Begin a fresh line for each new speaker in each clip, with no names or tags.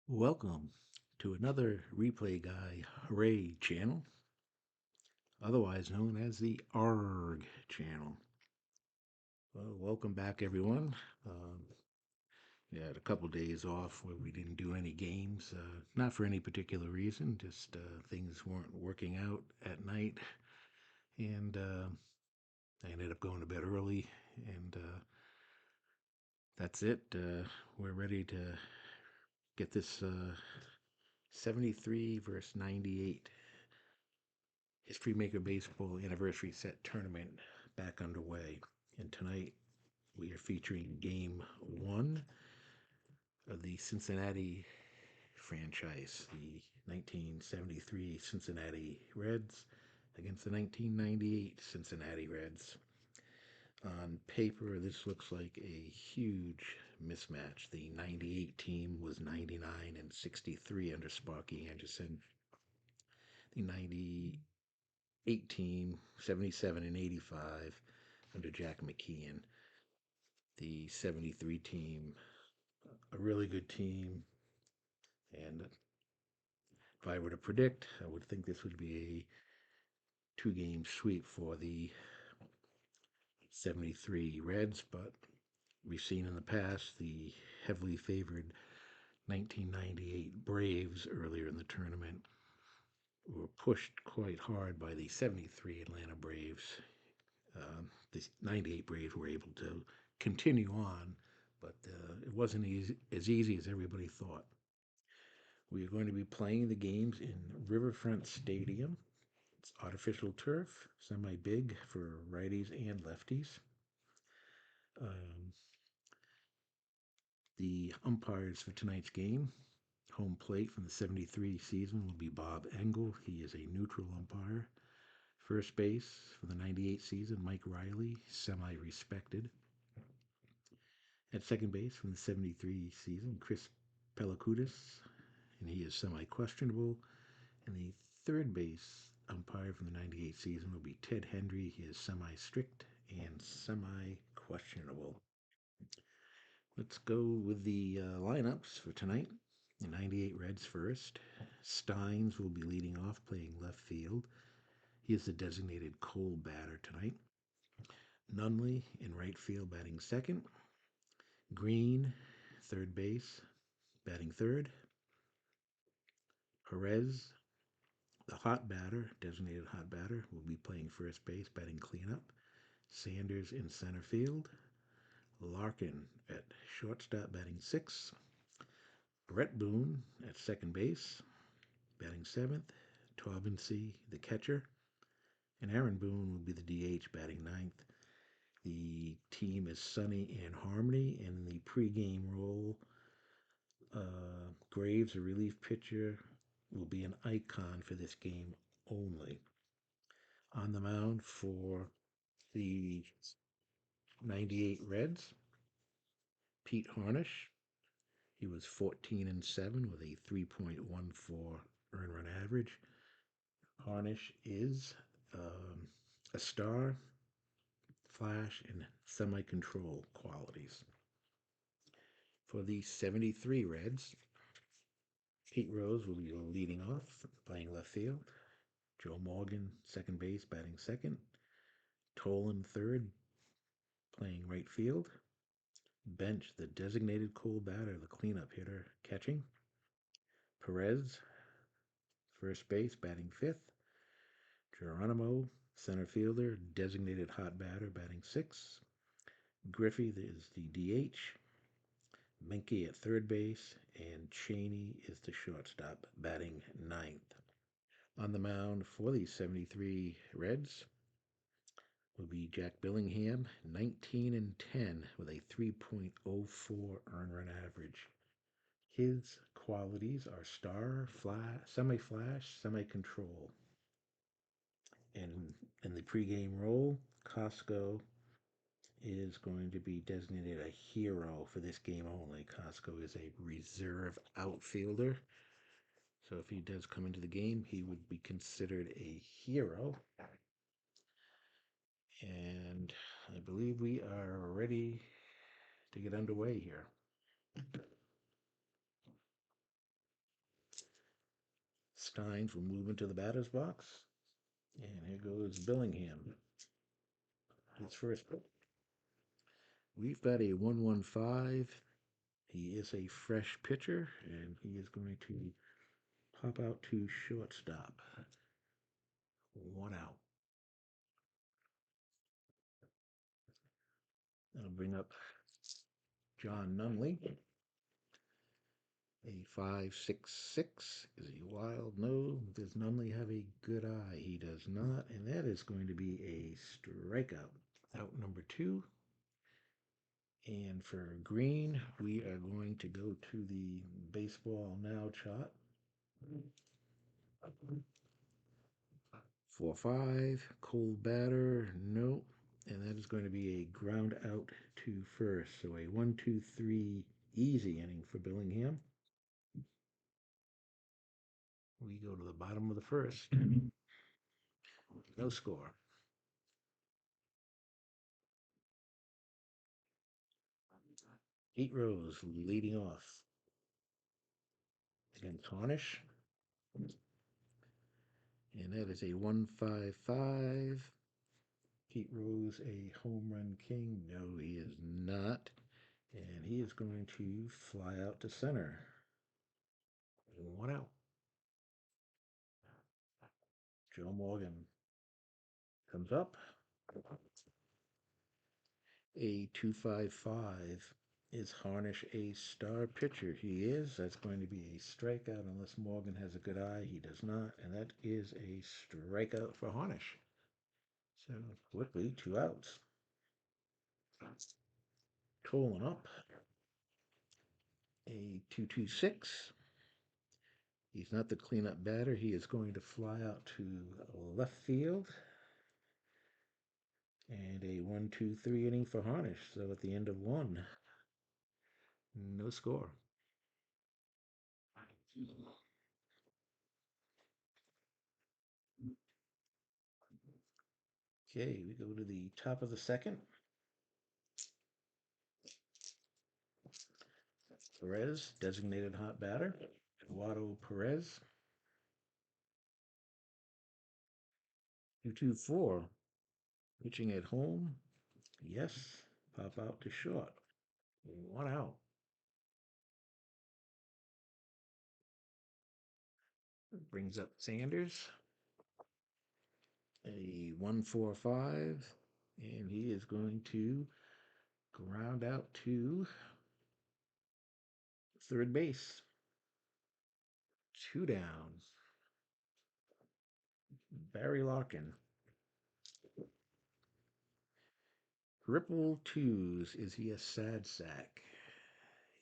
Welcome to another Replay Guy Hooray channel, otherwise known as the ARG channel. Well, welcome back, everyone. We had a couple days off where we didn't do any games, not for any particular reason, just things weren't working out at night, and I ended up going to bed early, and that's it. We're ready to get this 73 versus 98 History Maker Baseball Anniversary Set Tournament back underway. And tonight we are featuring Game 1 of the Cincinnati franchise, the 1973 Cincinnati Reds against the 1998 Cincinnati Reds. On paper, this looks like a huge mismatch. The 98 team was 99 and 63 under Sparky Anderson. The 98 team, 77 and 85 under Jack McKeon. The 73 team, a really good team. And if I were to predict, I would think this would be a two-game sweep for the 73 Reds, but we've seen in the past the heavily favored 1998 Braves earlier in the tournament were pushed quite hard by the 73 Atlanta Braves. The 98 Braves were able to continue on, but it wasn't as easy as everybody thought. We are going to be playing the games in Riverfront Stadium. It's artificial turf, semi-big for righties and lefties. Um, the umpires for tonight's game, home plate from the 73 season will be Bob Engel. He is a neutral umpire. First base for the 98 season, Mike Riley, semi-respected. At second base from the 73 season, Chris Pelakudis, and he is semi-questionable. And the third base umpire from the 98 season will be Ted Hendry. He is semi-strict and semi-questionable. Let's go with the lineups for tonight. The 98 Reds first. Steins will be leading off, playing left field. He is the designated cold batter tonight. Nunley in right field, batting second. Green, third base, batting third. Perez, the hot batter, designated hot batter, will be playing first base, batting cleanup. Sanders in center field. Larkin at shortstop, batting sixth. Brett Boone at second base, batting seventh. Taubensee, the catcher. And Aaron Boone will be the DH, batting ninth. The team is sunny and harmony. In the pregame role, Graves, a relief pitcher, will be an icon for this game only. On the mound for the 98 Reds, Pete Harnish. He was 14 and 7 with a 3.14 earned run average. Harnish is a star, flash, and semi-control qualities. For the 73 Reds, Pete Rose will be leading off, playing left field. Joe Morgan, second base, batting second. Tolan, third, playing right field. Bench, the designated cold batter, the cleanup hitter, catching. Perez, first base, batting fifth. Geronimo, center fielder, designated hot batter, batting sixth. Griffey is the DH. Menke at third base, and Cheney is the shortstop, batting ninth. On the mound for the 73 Reds will be Jack Billingham, 19 and 10 with a 3.04 earned run average. His qualities are star, semi-flash, semi-control. And in the pregame role, Costco is going to be designated a hero for this game only. Costco is a reserve outfielder. So if he does come into the game, he would be considered a hero. And I believe we are ready to get underway here. Steins will move into the batter's box. And here goes Billingham. His first pitch. We've got a 1-1-5. He is a fresh pitcher, and he is going to pop out to shortstop. 1 out. That'll bring up John Nunley. A 5.66. Is he wild? No. Does Nunley have a good eye? He does not, and that is going to be a strikeout. Out number 2. And for Green, we are going to go to the baseball now chart. 4-5, cold batter, no. And that is going to be a ground out to first. So a 1-2-3 easy inning for Billingham. We go to the bottom of the first. No score. Pete Rose leading off against Harnish. And that is a 1-5-5. Pete Rose a home run king? No, he is not. And he is going to fly out to center. 1 out. Joe Morgan comes up. A 2.55. Is Harnish a star pitcher? He is. That's going to be a strikeout unless Morgan has a good eye. He does not. And that is a strikeout for Harnish. So quickly, 2 outs. Tolan up. A 2.26. He's not the cleanup batter. He is going to fly out to left field. And a 1-2-3 inning for Harnish. So at the end of 1, no score. Okay, we go to the top of the second. Perez, designated hot batter. Eduardo Perez. 2-2-4. Pitching at home. Yes. Pop out to short. 1 out. Brings up Sanders. A 1-4-5. And he is going to ground out to third base. 2 down. Barry Larkin. Triple twos. Is he a sad sack?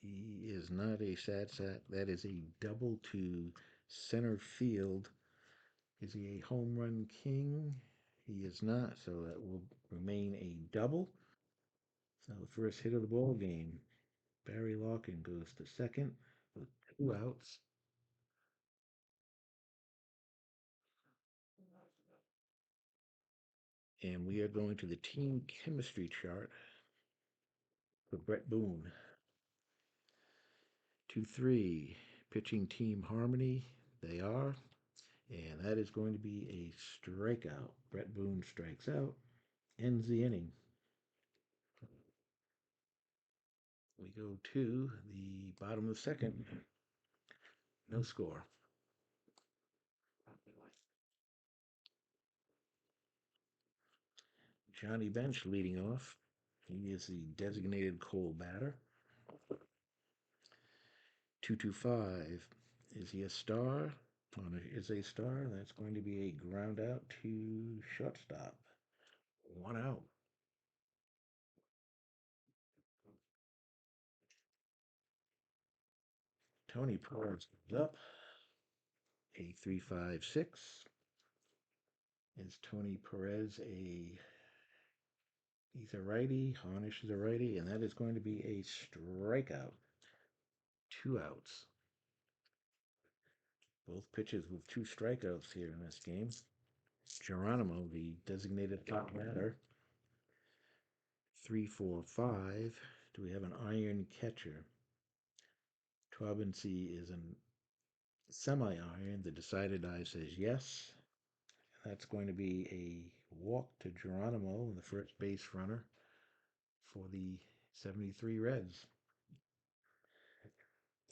He is not a sad sack. That is a double to center field. Is he a home run king? He is not, so that will remain a double. So the first hit of the ball game. Barry Larkin goes to second with 2 outs. And we are going to the team chemistry chart for Brett Boone. 2-3, pitching team harmony. They are. And that is going to be a strikeout. Brett Boone strikes out. Ends the inning. We go to the bottom of the second. No score. Johnny Bench leading off. He is the designated cold batter. 2-2-5. Is he a star? Is a star. That's going to be a ground out to shortstop. 1 out. Tony Perez comes up. A 3.56. Is Tony Perez he's a righty, Harnish is a righty, and that is going to be a strikeout. 2 outs. Both pitches with 2 strikeouts here in this game. Geronimo, the designated top batter. 3-4-5. Do we have an iron catcher? Traubensee is an semi-iron. The decided die says yes. That's going to be a walk to Geronimo, the first base runner for the 73 Reds.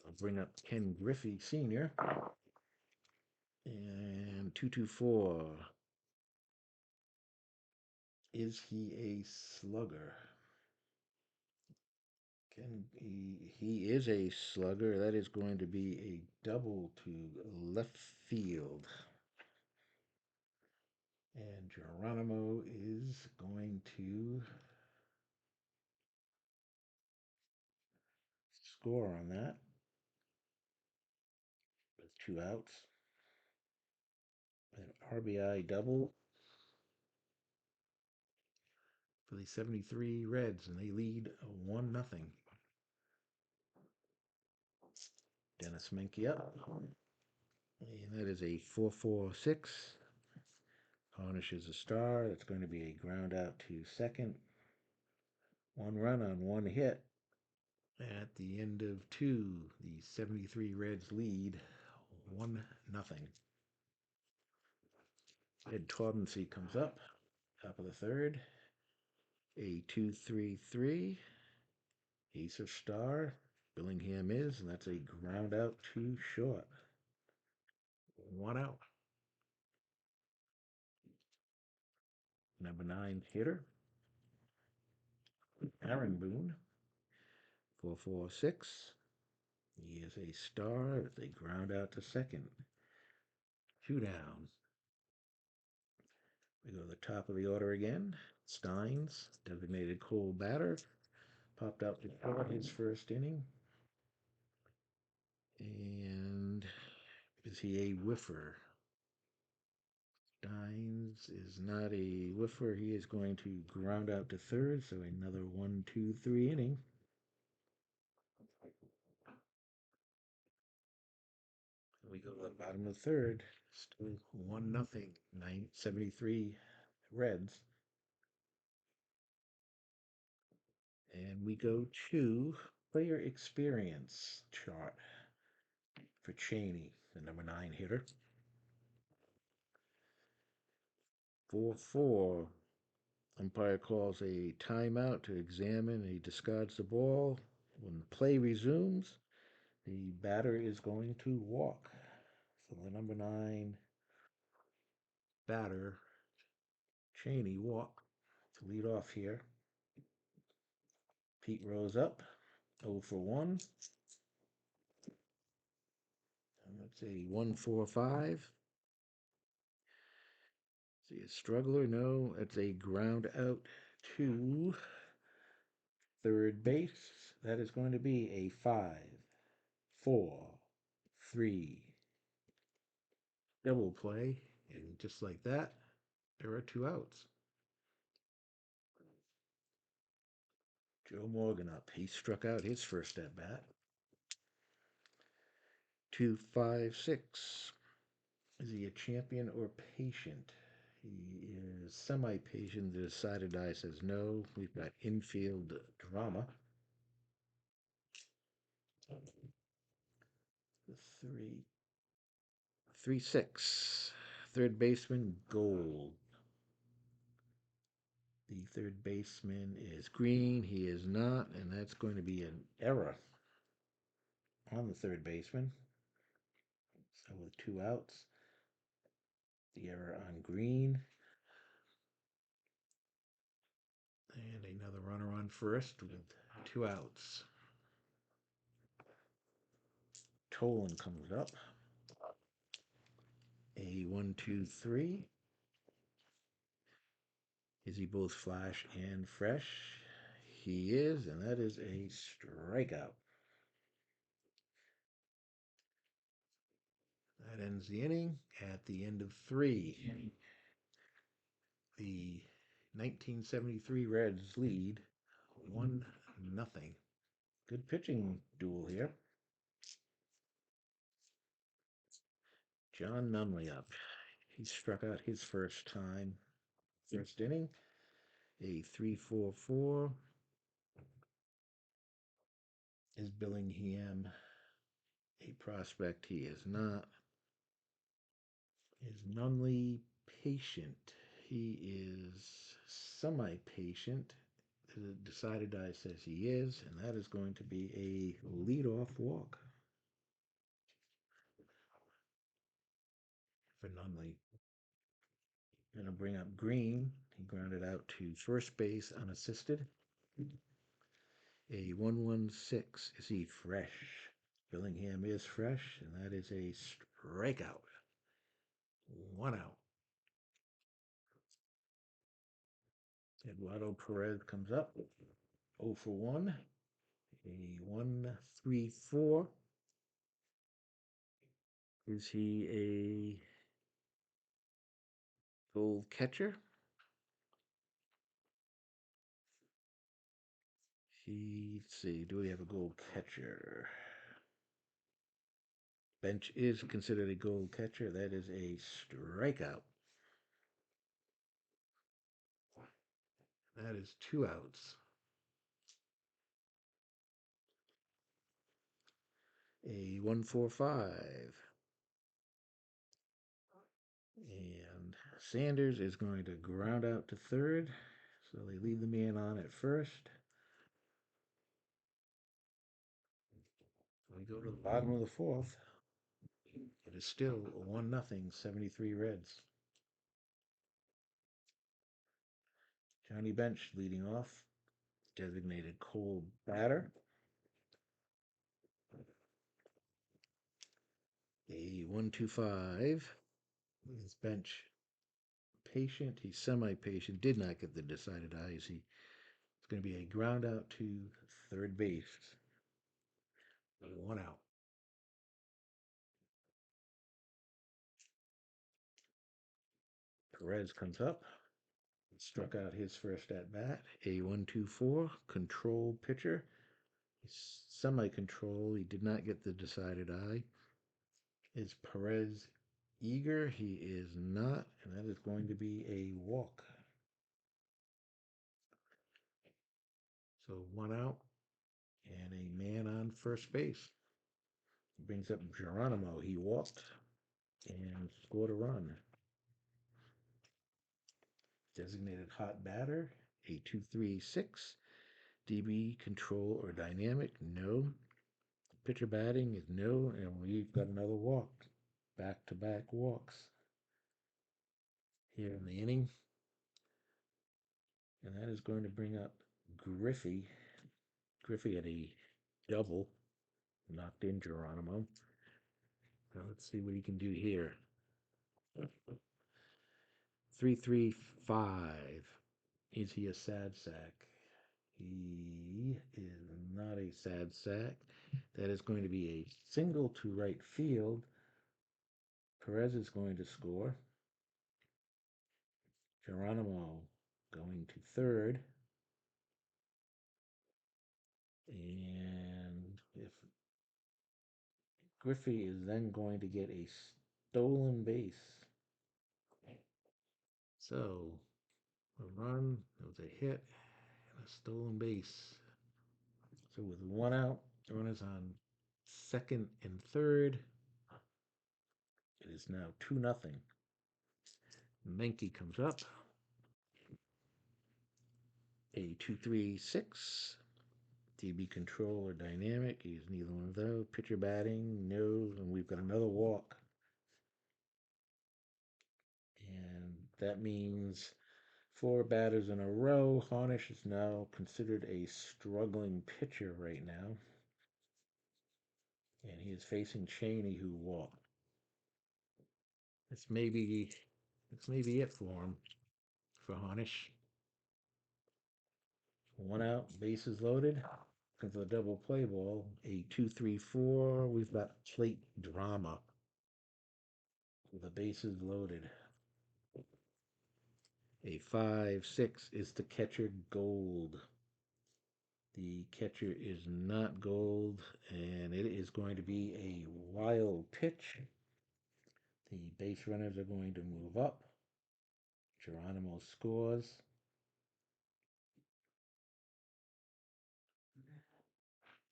I'll bring up Ken Griffey Sr. And 224. Is he a slugger? He is a slugger. That is going to be a double to left field. And Geronimo is going to score on that with 2 outs. An RBI double for the 73 Reds, and they lead 1-0. Dennis Menke up. And that is a 4-4-6. Harnish is a star. That's going to be a ground out to second. 1 run on 1 hit. At the end of 2, the 73 Reds lead 1-0. Ed Taubensee comes up, top of the third. A 2-3-3. Ace of star. Billingham is, and that's a ground out to short. 1 out. Number 9 hitter, Aaron Boone. 4-4-6. He is a star. It's a ground out to second. 2 down. We go to the top of the order again. Steins, designated cold batter, popped out to start his first inning. And is he a whiffer? Steins is not a whiffer. He is going to ground out to third, so another 1-2-3 inning. We go to the bottom of the third. Still 1-0. 73 Reds. And we go to player experience chart for Cheney, the number 9 hitter. 4-4. Umpire calls a timeout to examine. He discards the ball. When play resumes, the batter is going to walk. So the number 9 batter, Cheney, walk to lead off here. Pete Rose up, 0 for 1. And that's a 1-4-5. See a struggler? No, that's a ground out to third base. That is going to be a 5-4-3 double play. And just like that, there are 2 outs. Joe Morgan up. He struck out his first at bat. 2-5-6. Is he a champion or patient? He is semi-patient. The decided die says no. We've got infield drama. The 3-6. Third baseman, Gold. The third baseman is Green. He is not, and that's going to be an error on the third baseman. So with 2 outs, the error on Green. And another runner on first with 2 outs. Tolan comes up. A 1-2-3. Is he both flash and fresh? He is, and that is a strikeout. That ends the inning. At the end of 3, the 1973 Reds lead 1-0. Good pitching duel here. John Nunley up. He struck out his first inning. A 3-4-4. Is Billingham a prospect he is not, is Nunley patient. He is semi-patient. The decided die says he is, and that is going to be a leadoff walk for Nunley. Going to bring up Green. He grounded out to first base unassisted. A 1-1-6. Is he fresh? Billingham is fresh, and that is a strikeout. 1 out. Eduardo Perez comes up. 0 for 1. A 1-3-4. Is he a gold catcher? Let's see, do we have a gold catcher? Bench is considered a gold catcher. That is a strikeout. That is 2 outs. A 1-4-5. And Sanders is going to ground out to third. So they leave the man on at first. We go to the bottom of the fourth. It is still 1-0, 73 Reds. Johnny Bench leading off. Designated cold batter. A 1-2-5. His bench patient. He's semi-patient. Did not get the decided eyes. It's going to be a ground out to third base. 1 out. Perez comes up. Struck out his first at bat. A 1-2-4. Control pitcher. He's semi-control. He did not get the decided eye. Is Perez eager? He is not, and that is going to be a walk. So 1 out and a man on first base. Brings up Geronimo. He walked and scored a run. Designated hot batter, a 2-3-6. DB control or dynamic, no. Pitcher batting is no, and we've got another walk. Back-to-back walks here in the inning. And that is going to bring up Griffey. Griffey had a double, knocked in Geronimo. Now let's see what he can do here. 3-3-5. Is he a sad sack? He is not a sad sack. That is going to be a single to right field. Perez is going to score. Geronimo going to third. And if Griffey is then going to get a stolen base. So a run, that was a hit, and a stolen base. So with 1 out, runners on second and third. It is now 2-0. Menke comes up. A 2-3-6. DB control or dynamic. He's neither one of those. Pitcher batting, no. And we've got another walk. And that means 4 batters in a row. Harnish is now considered a struggling pitcher right now. And he is facing Cheney, who walked. It's maybe it for him, for Harnish. 1 out, bases loaded. Because of the double play ball, a 2-3-4. We've got plate drama. The bases loaded. A 5-6 is the catcher Gold. The catcher is not Gold, and it is going to be a wild pitch. The base runners are going to move up. Geronimo scores.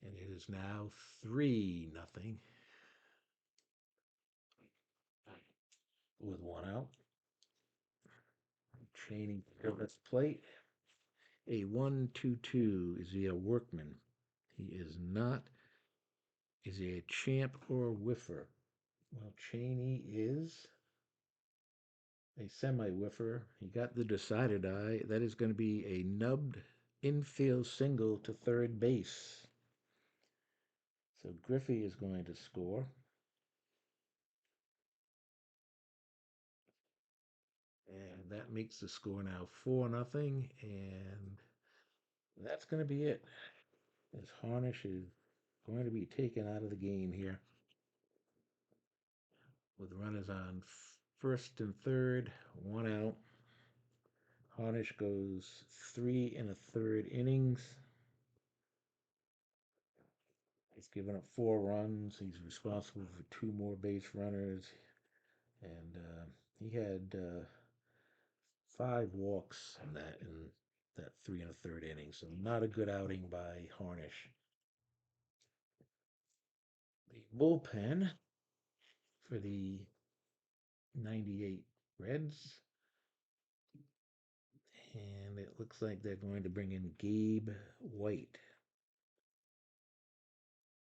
And it is now 3-0. with one out. Cheney to this plate. A 1-2-2. Is he a workman? He is not. Is he a champ or a whiffer? Well, Cheney is a semi-whiffer. He got the decided eye. That is going to be a nubbed infield single to third base. So Griffey is going to score. And that makes the score now 4-0. And that's going to be it. As Harnish is going to be taken out of the game here with runners on first and third, one out. Harnish goes 3 1/3 innings. He's given up 4 runs. He's responsible for 2 more base runners, and he had 5 walks in that 3 1/3 inning. So not a good outing by Harnish. The bullpen for the 98 Reds, and it looks like they're going to bring in Gabe White.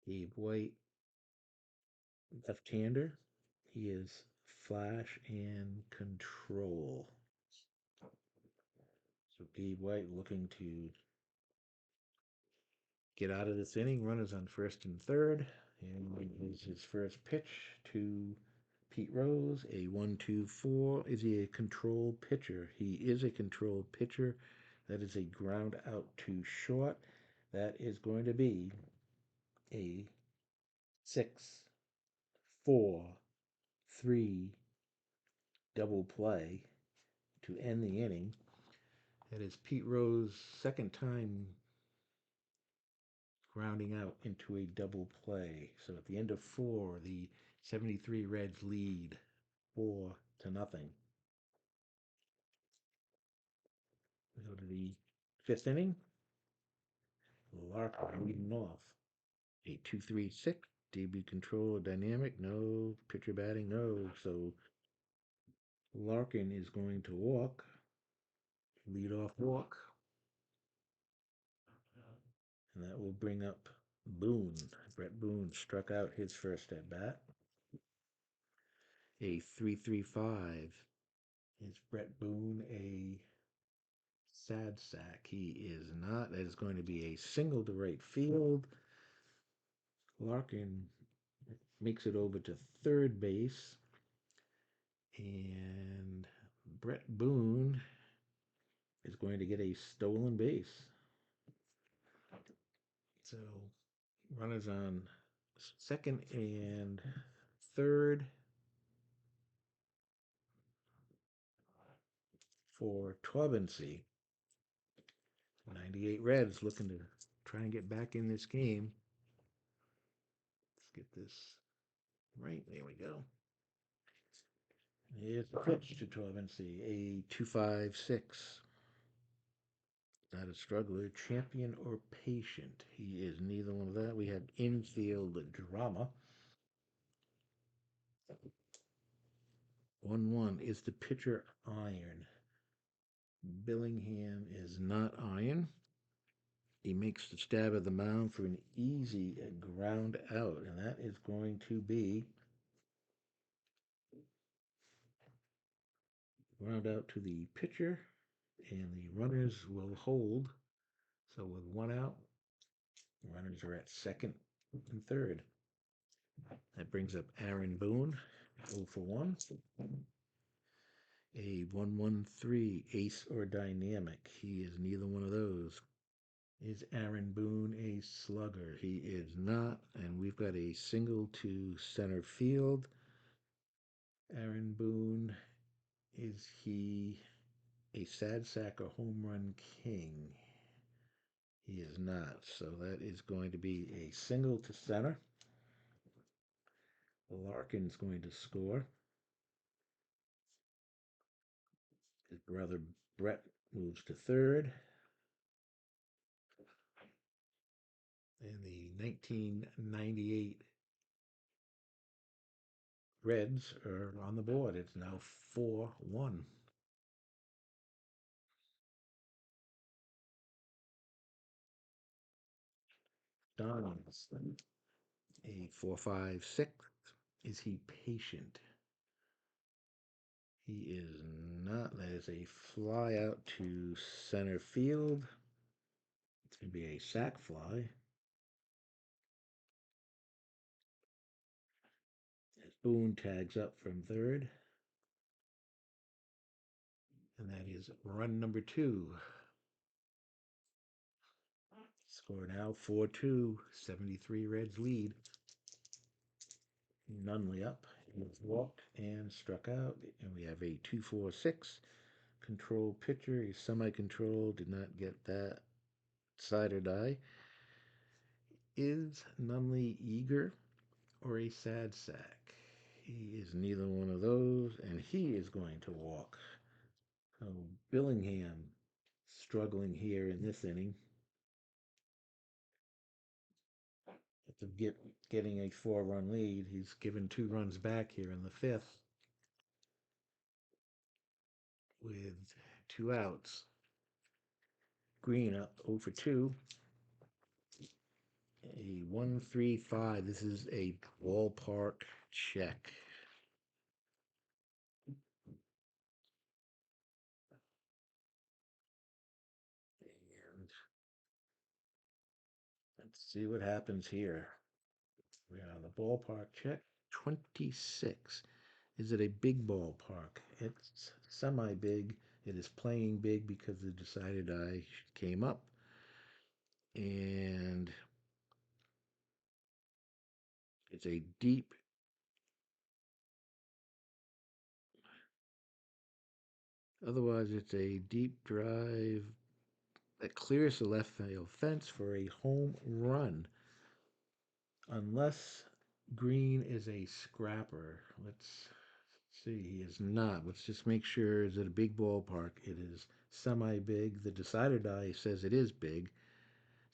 Gabe White, left-hander. He is flash and control. So Gabe White looking to get out of this inning. Runners on first and third. And is his first pitch to Pete Rose. A 1-2-4. Is he a control pitcher? He is a control pitcher. That is a ground out to short. That is going to be a 6-4-3 double play to end the inning. That is Pete Rose's second time grounding out into a double play. So at the end of 4, the 73 Reds lead 4-0. We go to the 5th inning. Larkin leading off. A 2-3-6. Debut control dynamic. No. Pitcher batting. No. So Larkin is going to walk. Lead off walk. And that will bring up Boone. Brett Boone struck out his first at bat. A 3-3-5. Is Brett Boone a sad sack? He is not. That is going to be a single to right field. Larkin makes it over to third base. And Brett Boone is going to get a stolen base. So runners on second and third for Twabency. 98 Reds looking to try and get back in this game. Let's get this right. There we go. Here's the pitch to Twabency. A 2-5-6. Not a struggler, champion or patient. He is neither one of that. We have infield drama. 1-1. Is the pitcher iron? Billingham is not iron. He makes the stab of the mound for an easy ground out, and that is going to be ground out to the pitcher, and the runners will hold. So with one out, runners are at second and third. That brings up Aaron Boone, 0 for 1. A 1-1-3 ace or dynamic. He is neither one of those. Is Aaron Boone a slugger? He is not. And we've got a single to center field. Aaron Boone, is he a sad sack or home run king? He is not. So that is going to be a single to center. Larkin's going to score. His brother Brett moves to third. And the 1998 Reds are on the board. It's now 4-1. Don's a 4-5-6. Is he patient? He is not. That is a fly out to center field. It's going to be a sac fly. As Boone tags up from third. And that is run number 2. Score now 4-2. 73 Reds lead. Nunley up. He was walked and struck out. And we have a 2-4-6. Control pitcher. He's semi-control. Did not get that side or die. Is Nunley eager or a sad sack? He is neither one of those, and he is going to walk. So Billingham struggling here in this inning. After getting a 4-run lead, he's given 2 runs back here in the 5th with 2 outs. Green up 0 for 2. A 1-3-5. This is a ballpark check. And let's see what happens here. We're on the ballpark check. 26. Is it a big ballpark? It's semi-big. It is playing big because the decided I came up. And it's a deep, otherwise it's a deep drive that clears the left field fence for a home run. Unless Green is a scrapper. Let's see, he is not. Let's just make sure. Is it a big ballpark? It is semi-big. The decider die says it is big.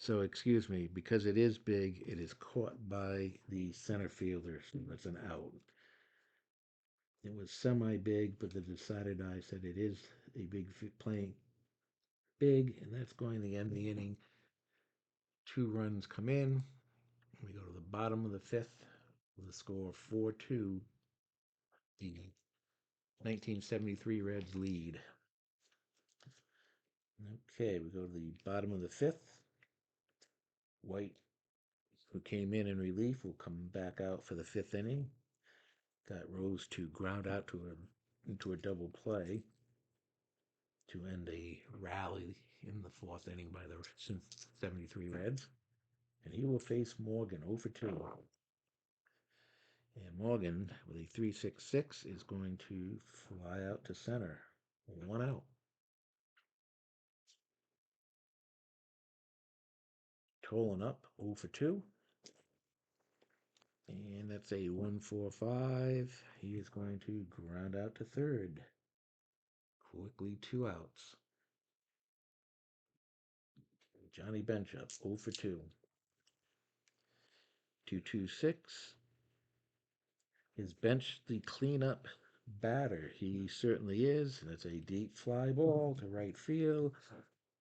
So, excuse me, because it is big, it is caught by the center fielder. So it's an out. It was semi-big, but the decider die said it is a big playing big, and that's going to end the inning. 2 runs come in. We go to the bottom of the 5th with a score of 4-2. The 1973 Reds lead. Okay, we go to the bottom of the 5th. White, who came in relief, will come back out for the 5th inning. Got Rose to ground out into a double play to end a rally in the 4th inning by the 73 Reds. And he will face Morgan 0 for 2. And Morgan, with a 3.66, is going to fly out to center. 1 out. Tolan up 0 for 2. And that's a 1-4-5. He is going to ground out to third. Quickly 2 outs. Johnny Bench up 0 for 2. 2-2-6. Is Bench the cleanup batter? He certainly is. And it's a deep fly ball to right field.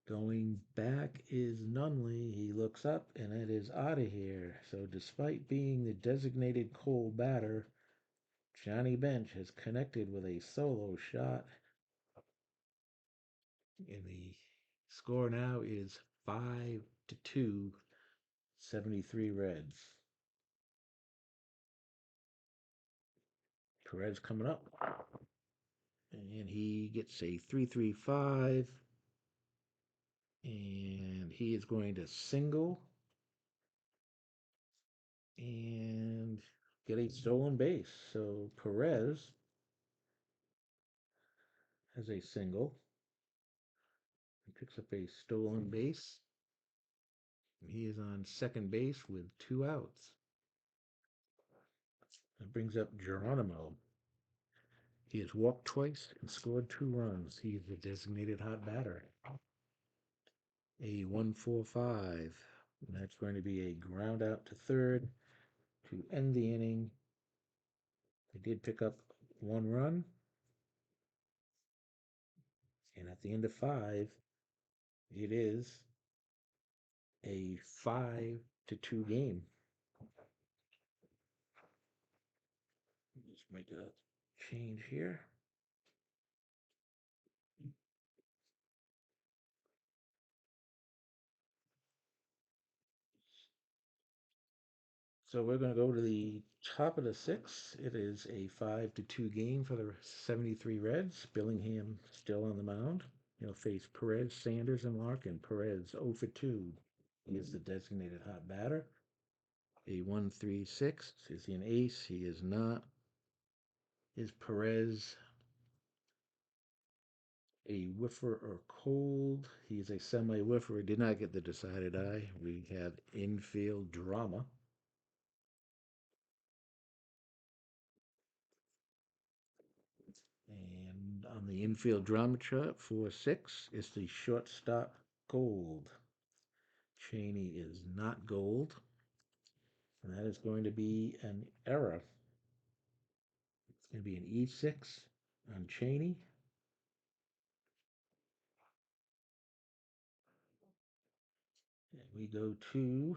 Going back is Nunley. He looks up and it is out of here. So despite being the designated Cole batter, Johnny Bench has connected with a solo shot. And the score now is 5-2, 73 Reds. Perez coming up. And he gets a 3-3-5. And he is going to single and get a stolen base. So Perez has a single. He picks up a stolen base. He is on second base with 2 outs. That brings up Geronimo. He has walked twice and scored 2 runs. He is the designated hot batter. A 1-4-5. And that's going to be a ground out to third to end the inning. They did pick up 1 run, and at the end of 5, it is a 5-2 game. Just make a change here. So we're going to go to the top of the 6th. It is a 5-2 game for the 73 Reds. Billingham still on the mound. He'll face Perez, Sanders, and Larkin. Perez 0 for 2. He is the designated hot batter. A 1-3-6. Is he an ace? He is not. Is Perez a whiffer or cold? He's a semi whiffer. He did not get the decided eye. We have infield drama. And on the infield drama chart, 4-6 is the shortstop gold. Cheney is not gold. And that is going to be an error. It's going to be an E6 on Cheney. And we go to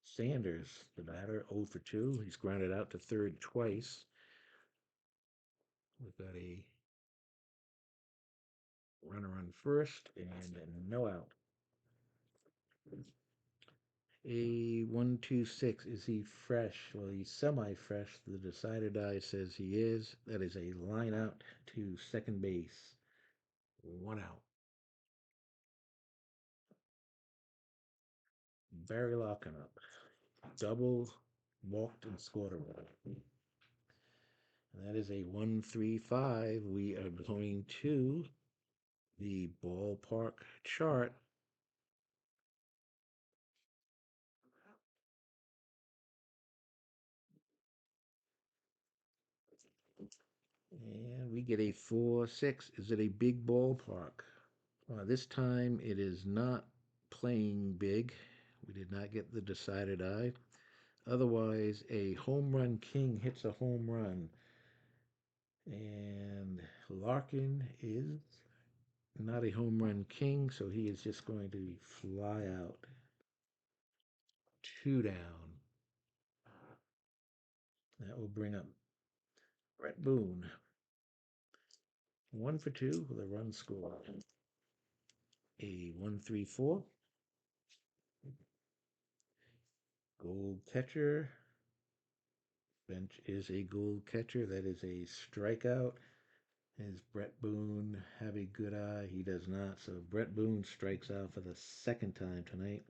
Sanders, the batter, 0 for 2. He's grounded out to third twice. We've got a runner on first and no out. A 1-2-6. Is he fresh? Well, he's semi-fresh. The decided eye says he is. That is a line out to second base. 1 out. Barry locking up. Double, walked, and scored a run. And that is a 1-3-5. We are going to the ballpark chart. And we get a 4-6. Is it a big ballpark? This time it is not playing big. We did not get the decided eye. Otherwise, a home run king hits a home run. And Larkin is not a home run king, so he is just going to fly out. 2 down. That will bring up Brett Boone. 1 for 2 with a run score. A 1-3-4. Gold catcher. Bench is a gold catcher. That is a strikeout. Does Brett Boone have a good eye? He does not. So Brett Boone strikes out for the second time tonight.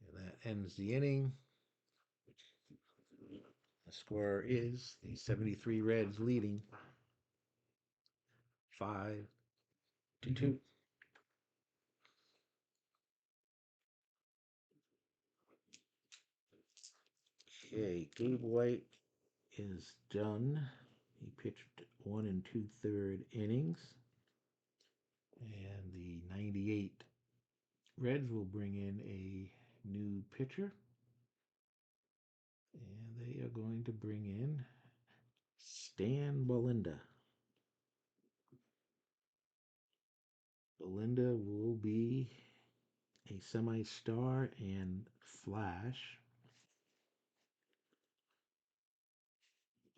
And that ends the inning. The score is the 73 Reds leading 5-2. Okay, Gabe White is done. He pitched 1 2/3 innings. And the 98 Reds will bring in a new pitcher. And they are going to bring in Stan Belinda. Belinda will be a semi-star and flash.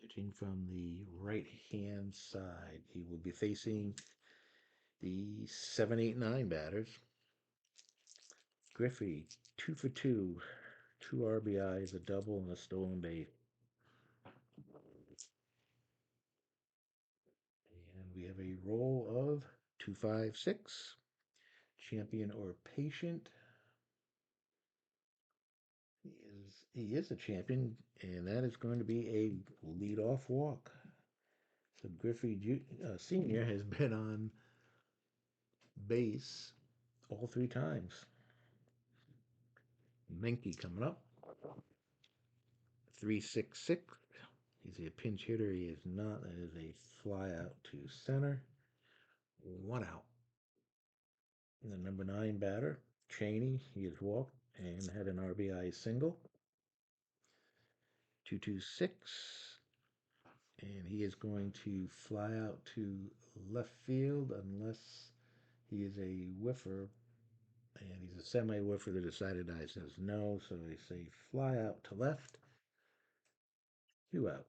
Pitching from the right-hand side. He will be facing the 7-8-9 batters. Griffey, 2 for 2. 2 RBIs, a double, and a stolen base. And we have a roll of 2-5-6. Champion or patient. He is a champion, and that is going to be a leadoff walk. So Griffey Sr. has been on base all 3 times. Menke coming up. 3-6-6. He's a pinch hitter. He is not. That is a fly out to center. 1 out. And the number 9 batter, Cheney, he has walked and had an RBI single. 2-2-6. And he is going to fly out to left field unless he is a whiffer. And he's a semi whiffer. The decided die says no. So they say fly out to left. 2 out.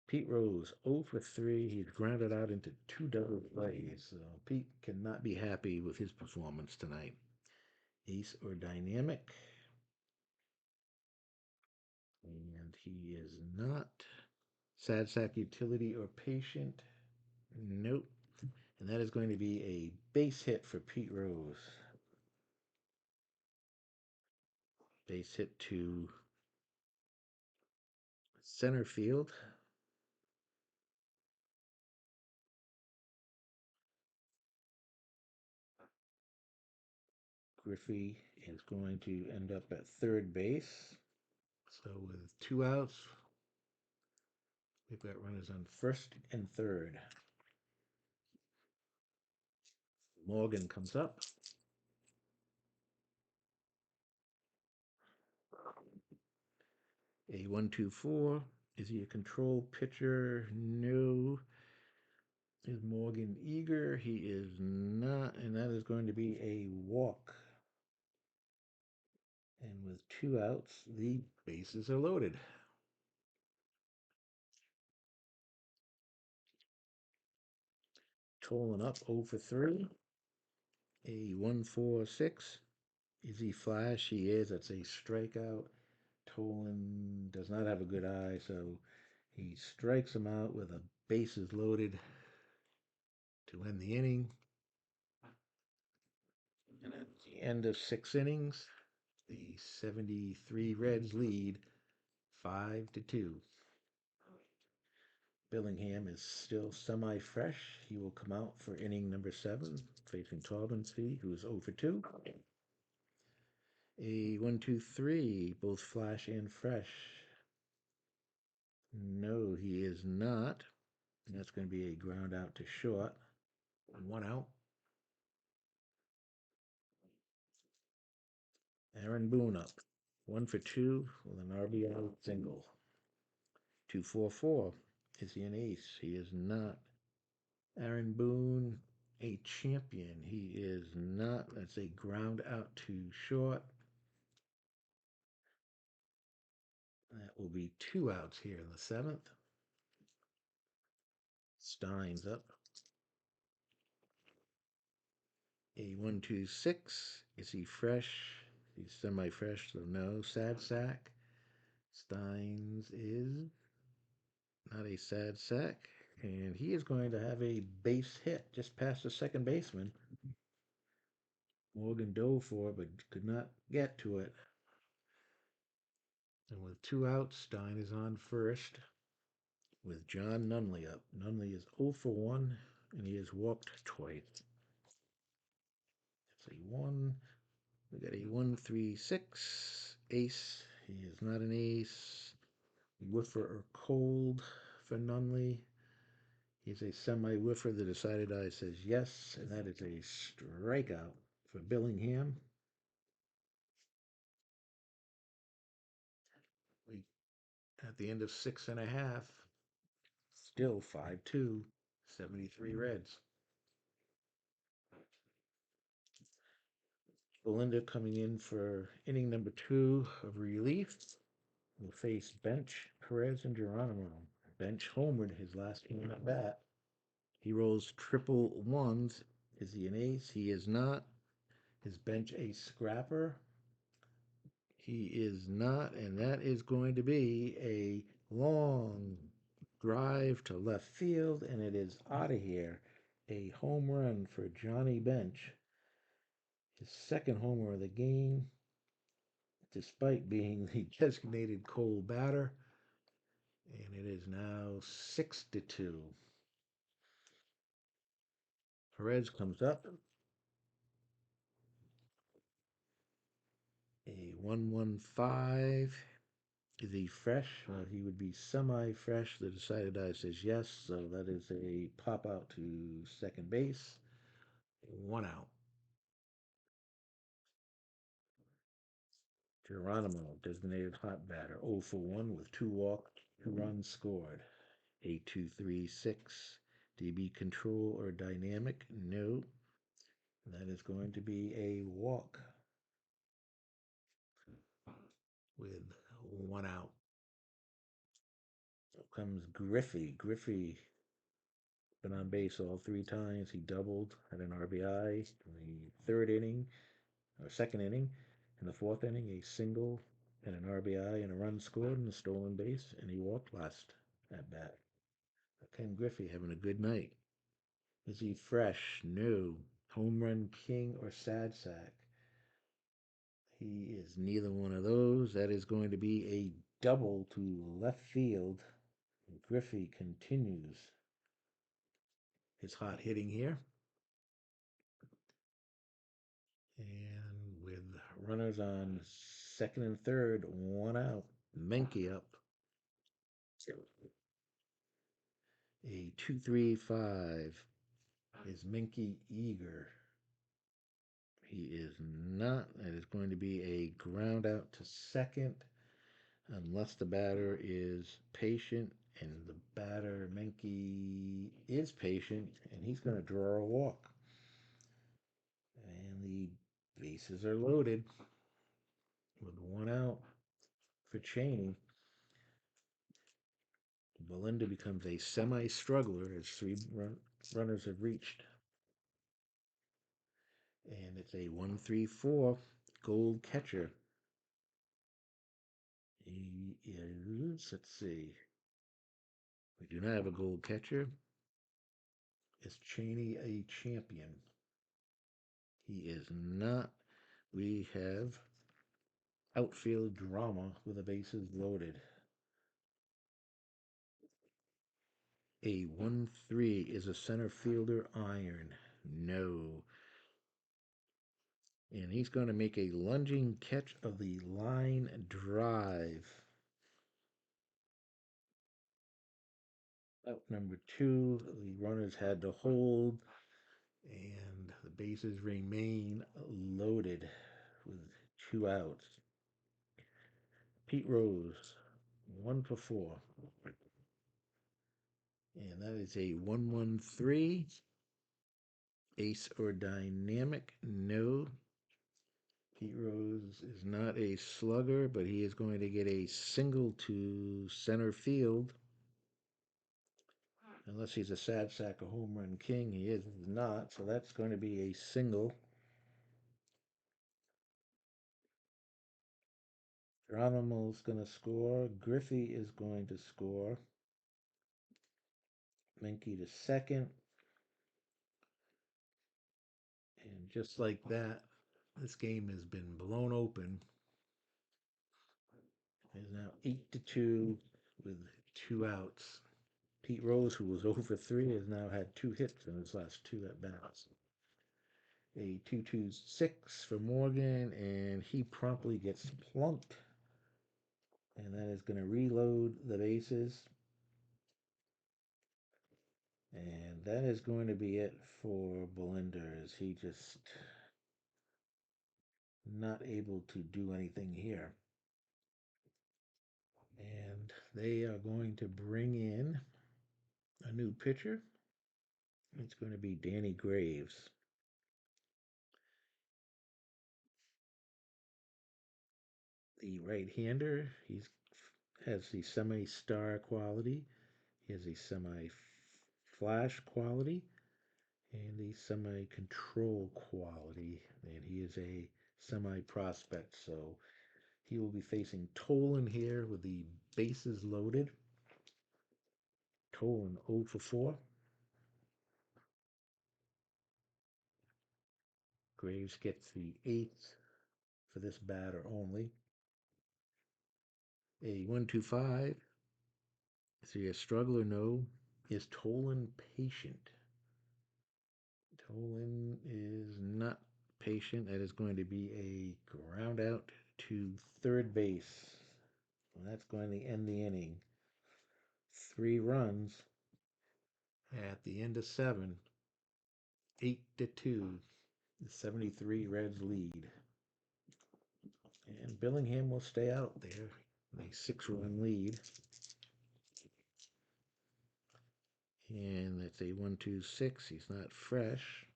Pete Rose 0 for 3. He's grounded out into 2 double plays. So Pete cannot be happy with his performance tonight. Ace or dynamic. And he is not. Sad sack utility or patient. Nope. And that is going to be a base hit for Pete Rose. Base hit to center field. Griffey is going to end up at third base. So with 2 outs, we've got runners on first and third. Morgan comes up. A 1-2-4. Is he a control pitcher? No. Is Morgan eager? He is not, and that is going to be a walk. And with 2 outs, the bases are loaded. Tolan up 0 for 3. A 1-4-6. Is he flash? He is. That's a strikeout. Tolan does not have a good eye, so he strikes him out with a bases loaded to end the inning. And at the end of 6 innings, the 73 Reds lead 5-2. Billingham is still semi-fresh. He will come out for inning number 7, facing Taubensee, who is 0 for 2. A 1-2-3, both flash and fresh. No, he is not. And that's going to be a ground out to short. 1 out. Aaron Boone up. 1 for 2 with an RBI single. 2-4-4. Is he an ace? He is not. Aaron Boone, a champion. He is not. That's a ground out to short. That will be 2 outs here in the 7th. Stein's up. A 1-2-6. Is he fresh? He's semi-fresh, so no. Sad sack. Steins is not a sad sack. And he is going to have a base hit just past the second baseman. Morgan dove for it, but could not get to it. And with 2 outs, Stein is on first with John Nunley up. Nunley is 0 for 1, and he has walked twice. That's a 1. We got a 1-3-6 ace. He is not an ace. Whiffer or cold for Nunley. He's a semi-whiffer. The decided eye says yes, and that is a strikeout for Billingham. We at the end of 6.5, still 5-2, 73 Reds. Belinda coming in for inning number 2 of relief. Will face Bench, Perez, and Geronimo. Bench homered his last game at bat. He rolls triple ones. Is he an ace? He is not. Is Bench a scrapper? He is not, and that is going to be a long drive to left field, and it is out of here. A home run for Johnny Bench. His second homer of the game, despite being the designated cold batter. And it is now 6-2. Perez comes up. A 1-1-5. Is he fresh? He would be semi-fresh. The decided die says yes, so that is a pop out to second base. 1 out. Geronimo, designated hot batter, 0 for 1 with 2 walks, 2 runs scored. 8-2-3-6. DB control or dynamic? No. That is going to be a walk with 1 out. Up comes Griffey. Griffey been on base all 3 times. He doubled, had an RBI in the third inning, or second inning. In the fourth inning, a single and an RBI and a run scored and a stolen base, and he walked last at bat. Ken Griffey having a good night. Is he fresh? No. Home run king or sad sack? He is neither one of those. That is going to be a double to left field. Griffey continues his hot hitting here. And with runners on second and third, 1 out, Menke up. A 2-3-5. Is Menke eager? He is not. That is going to be a ground out to second, unless the batter is patient. And the batter, Menke, is patient, and he's going to draw a walk. And the bases are loaded with 1 out for Cheney. Belinda becomes a semi-struggler as 3 runners have reached. And it's a 1-3-4 gold catcher. He is, let's see, we do not have a gold catcher. Is Cheney a champion? He is not. We have outfield drama with the bases loaded. A 1-3. Is a center fielder iron? No. And he's going to make a lunging catch of the line drive. Out number 2, the runners had to hold, and the bases remain loaded with 2 outs. Pete Rose, 1 for 4. And that is a 1-1-3. Ace or dynamic? No. Pete Rose is not a slugger, but he is going to get a single to center field. Unless he's a sad sack, a home run king. He is not, so that's going to be a single. Geronimo's going to score. Griffey is going to score. Menke to second. And just like that, this game has been blown open. It is now 8-2 with 2 outs. Pete Rose, who was 0 for 3, has now had 2 hits in his last 2 at bats. A 2-2-6 for Morgan, and he promptly gets plunked. And that is going to reload the bases. And that is going to be it for Belinders. He just not able to do anything here. And they are going to bring in a new pitcher. It's going to be Danny Graves. The right-hander, he has the semi-star quality. He has a semi-flash quality and the semi-control quality. And he is a semi-prospect, so he will be facing Tolan here with the bases loaded. Tolan 0 for 4. Graves gets the 8th for this batter only. A 1-2-5. Is he a struggler? No. Is Tolan patient? Tolan is not patient. That is going to be a ground out to third base. Well, that's going to end the inning. 3 runs at the end of 7. 8-2. The 73 Reds lead. And Billingham will stay out there. A 6-run lead. And that's a 1-2-6. He's not fresh.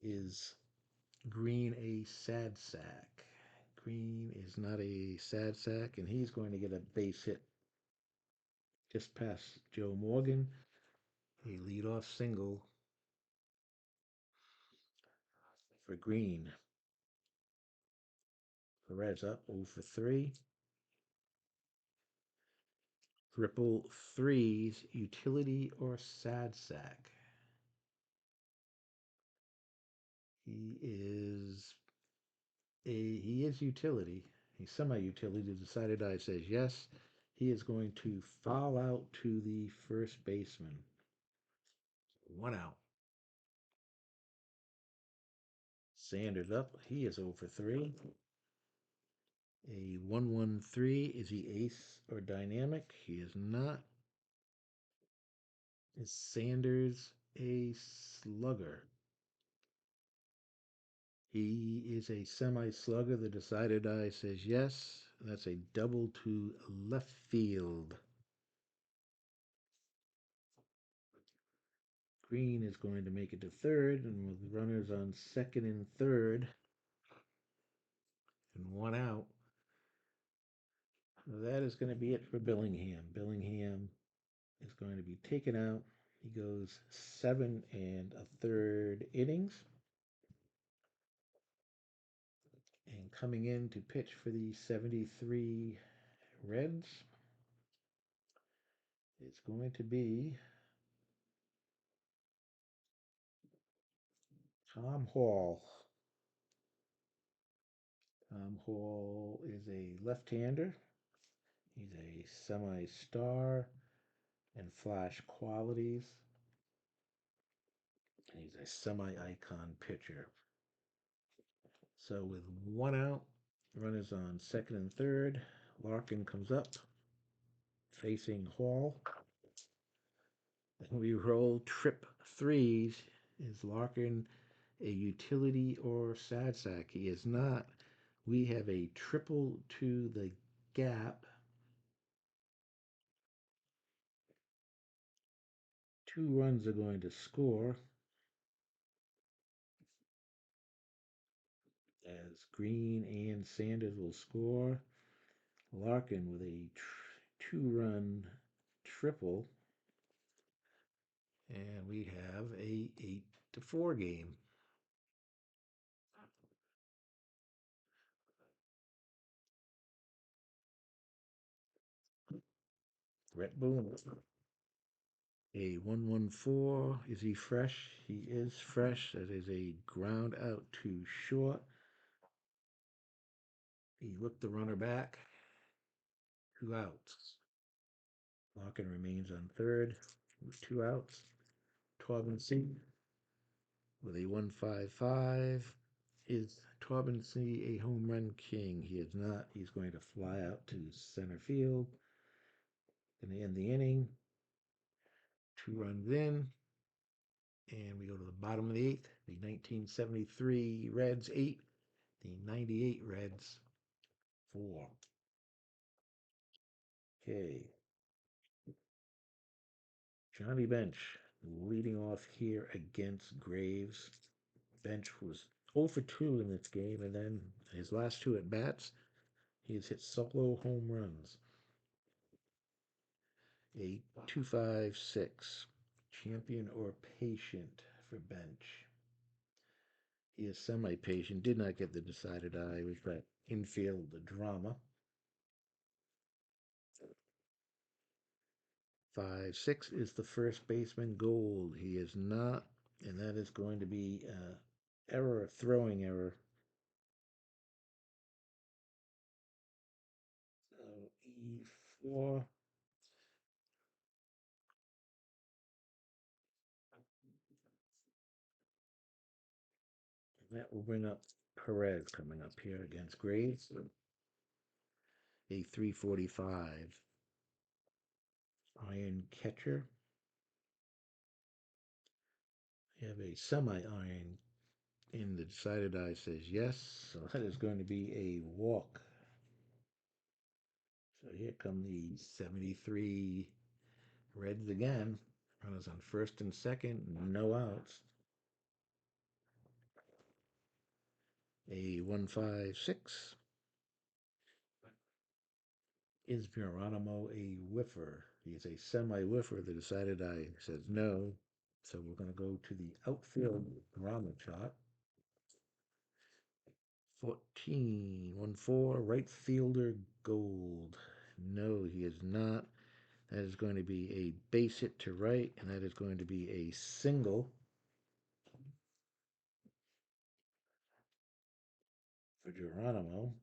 Is Green a sad sack? Green is not a sad sack, and he's going to get a base hit just past Joe Morgan. A leadoff single for Green. The Reds up 0 for 3. Triple threes, utility or sad sack. He is utility. He's semi-utility. The decided die says yes. He is going to foul out to the first baseman. 1 out. Sanders up. He is 0 for 3. A 1-1-3. Is he ace or dynamic? He is not. Is Sanders a slugger? He is a semi-slugger. The decided die says yes. That's a double to left field. Green is going to make it to third, and with runners on second and third, and 1 out, that is going to be it for Billingham. Billingham is going to be taken out. He goes 7 1/3 innings. And coming in to pitch for the 73 Reds, it's going to be Tom Hall. Tom Hall is a left-hander. He's a semi-star and flash qualities. And he's a semi-icon pitcher. So with 1 out, runners on second and third. Larkin comes up, facing Hall. And we roll trip threes. Is Larkin a utility or sad sack? He is not. We have a triple to the gap. 2 runs are going to score as Green and Sanders will score. Larkin with a 2-run triple. And we have a 8-4 game. Rhett Boone. A 1-1-4. Is he fresh? He is fresh. That is a ground out to short. He looked the runner back. 2 outs. Larkin remains on third with 2 outs. Torbency with a 1-5-5. Is Torbency a home run king? He is not. He's going to fly out to center field. Going to end the inning. 2 runs in. And we go to the bottom of the 8th. The 1973 Reds 8. The 98 Reds 4. Okay. Johnny Bench leading off here against Graves. Bench was 0 for 2 in this game, and then his last 2 at bats, he's hit solo home runs. A 2-5-6. Champion or patient for Bench. He is semi-patient. Did not get the decided eye with that infield drama. 5-6 is the first baseman Gold. He is not, and that is going to be error, throwing error. So E4. That will bring up Perez coming up here against Graves. A 345. Iron catcher. We have a semi-iron And the decided eye says yes, so that is going to be a walk. So here come the 73 Reds again. Runners on first and second, no outs. A 1-5-6. Is Geronimo a whiffer? He's a semi-whiffer. The decided eye says no. So we're going to go to the outfield drama chart. 14, 1-4, right fielder Gold. No, he is not. That is going to be a base hit to right, and that is going to be a single for Geronimo.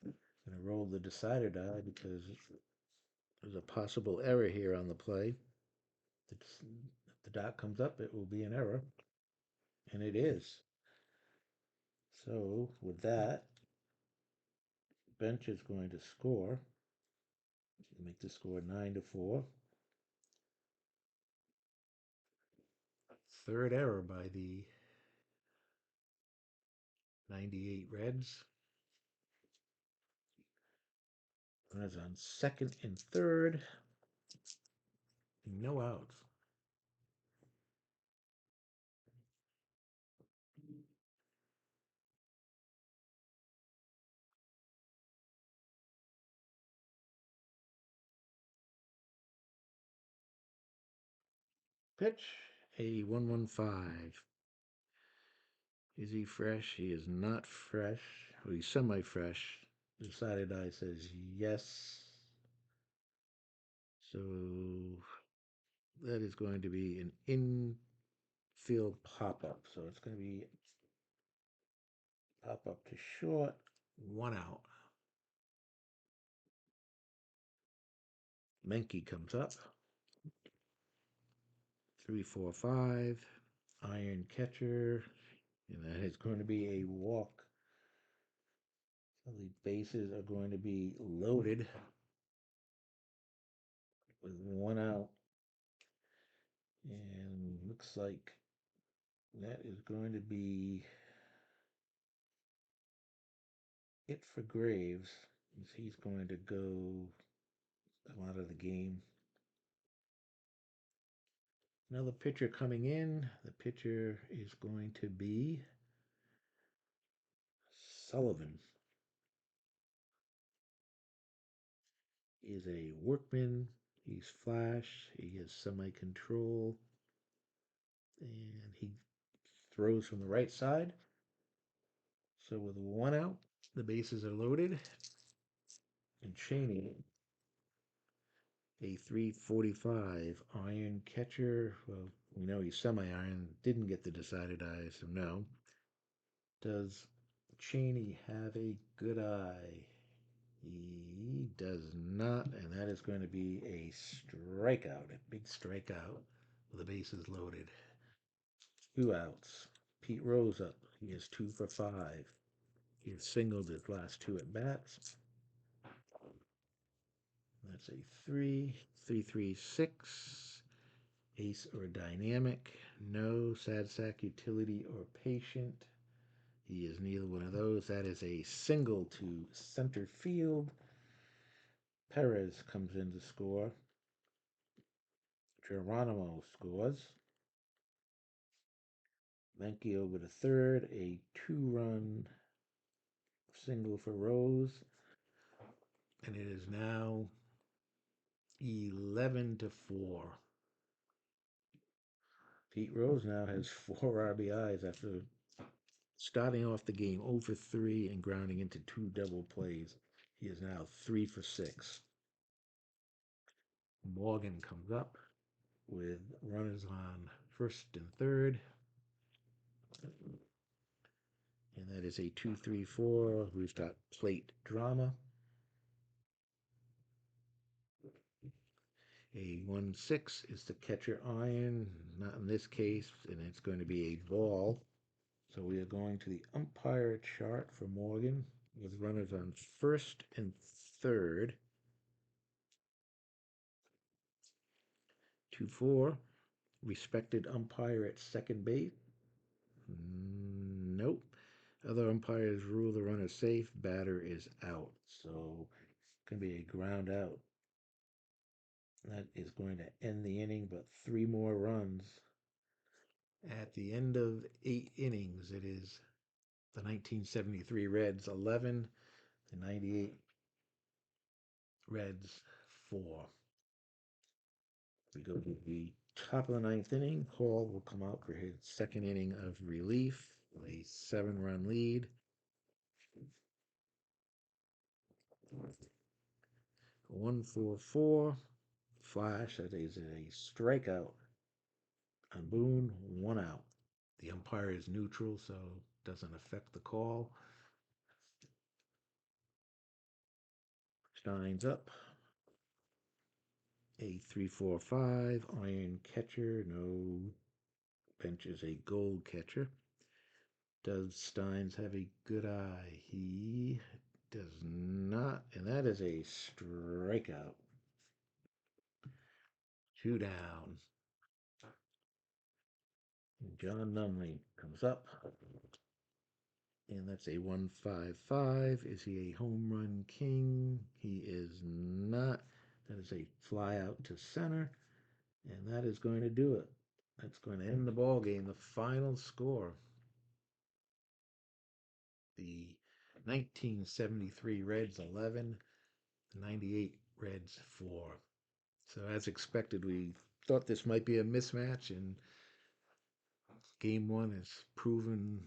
Going to roll the decider die because there's a possible error here on the play. If the dot comes up, it will be an error, and it is. So with that, bench is going to score. Make the score 9-4. Third error by the 98 Reds. Runners on second and third. No outs. Pitch, a 1-1-5. Is he fresh? He is not fresh. Well, he's semi-fresh. Decided eye says yes. So that is going to be an infield pop-up. So it's going to be pop-up to short, 1 out. Menke comes up. 3-4-5. Iron catcher. And that is going to be a walk. So the bases are going to be loaded with 1 out. And looks like that is going to be it for Graves. He's going to come out of the game. Another pitcher coming in. The pitcher is going to be Sullivan. He is a workman. He's flash. He has semi-control. And he throws from the right side. So with 1 out, the bases are loaded. And Cheney, a 3-45 iron catcher. Well, we know he's semi-iron. Didn't get the decided eye, so no. Does Cheney have a good eye? He does not, and that is going to be a strikeout, a big strikeout with the bases loaded. 2 outs. Pete Rose up. He is 2 for 5. He has singled his last 2 at bats. That's a 3-3-6. Ace or dynamic. No. Sad sack, utility, or patient. He is neither one of those. That is a single to center field. Perez comes in to score. Geronimo scores. Menke over to third. A 2-run single for Rose. And it is now 11-4. Pete Rose now has 4 RBIs after starting off the game 0 for 3 and grounding into 2 double plays. He is now 3 for 6. Morgan comes up with runners on first and third. And that is a 2-3-4. We've got plate drama. A 1-6 is the catcher iron, not in this case, and it's going to be a ball. So we are going to the umpire chart for Morgan with runners on first and third. 2-4. Respected umpire at second base. Nope. Other umpires rule the runner safe. Batter is out. So it's going to be a ground out. That is going to end the inning, but three more runs. At the end of 8 innings, it is the 1973 Reds 11, the 98 Reds 4. We go to the top of the ninth inning. Hall will come out for his second inning of relief, a 7-run lead. 1-4-4. Flash, that is a strikeout on Boone, 1 out. The umpire is neutral, so doesn't affect the call. Steins up. A 3-4-5. Iron catcher, no. Bench is a gold catcher. Does Steins have a good eye? He does not, and that is a strikeout. 2 down. John Numley comes up, and that's a 1-5-5. Is he a home run king? He is not. That is a fly out to center, and that is going to do it. That's going to end the ball game. The final score: the 1973 Reds 11, the 98 Reds 4. So as expected, we thought this might be a mismatch, and game one has proven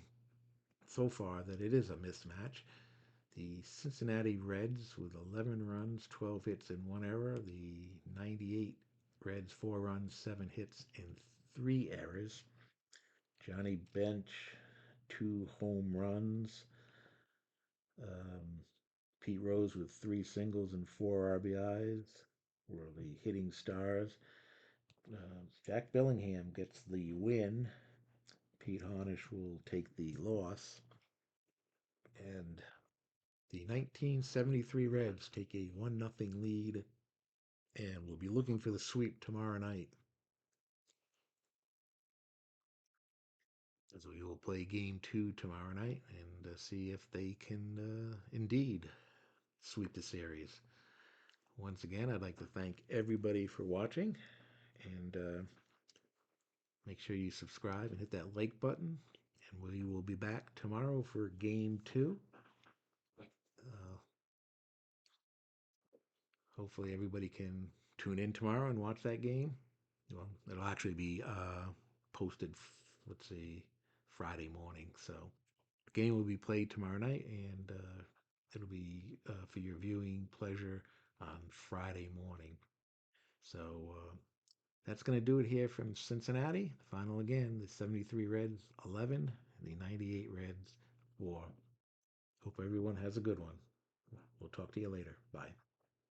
so far that it is a mismatch. The Cincinnati Reds with 11 runs, 12 hits, and 1 error. The 98 Reds, 4 runs, 7 hits, and 3 errors. Johnny Bench, 2 home runs. Pete Rose with 3 singles and 4 RBIs were the hitting stars. Jack Bellingham gets the win. Pete Harnish will take the loss. And the 1973 Reds take a 1-0 lead and will be looking for the sweep tomorrow night, as we will play game 2 tomorrow night and see if they can indeed sweep the series. Once again, I'd like to thank everybody for watching, and make sure you subscribe and hit that like button. And we will be back tomorrow for game 2. Uh, Hopefully, everybody can tune in tomorrow and watch that game. Well, it'll actually be posted, let's see, Friday morning. So the game will be played tomorrow night, and it'll be for your viewing pleasure on Friday morning. So that's going to do it here from Cincinnati. The final again, the 73 Reds 11, and the 98 Reds 4. Hope everyone has a good one. We'll talk to you later. Bye.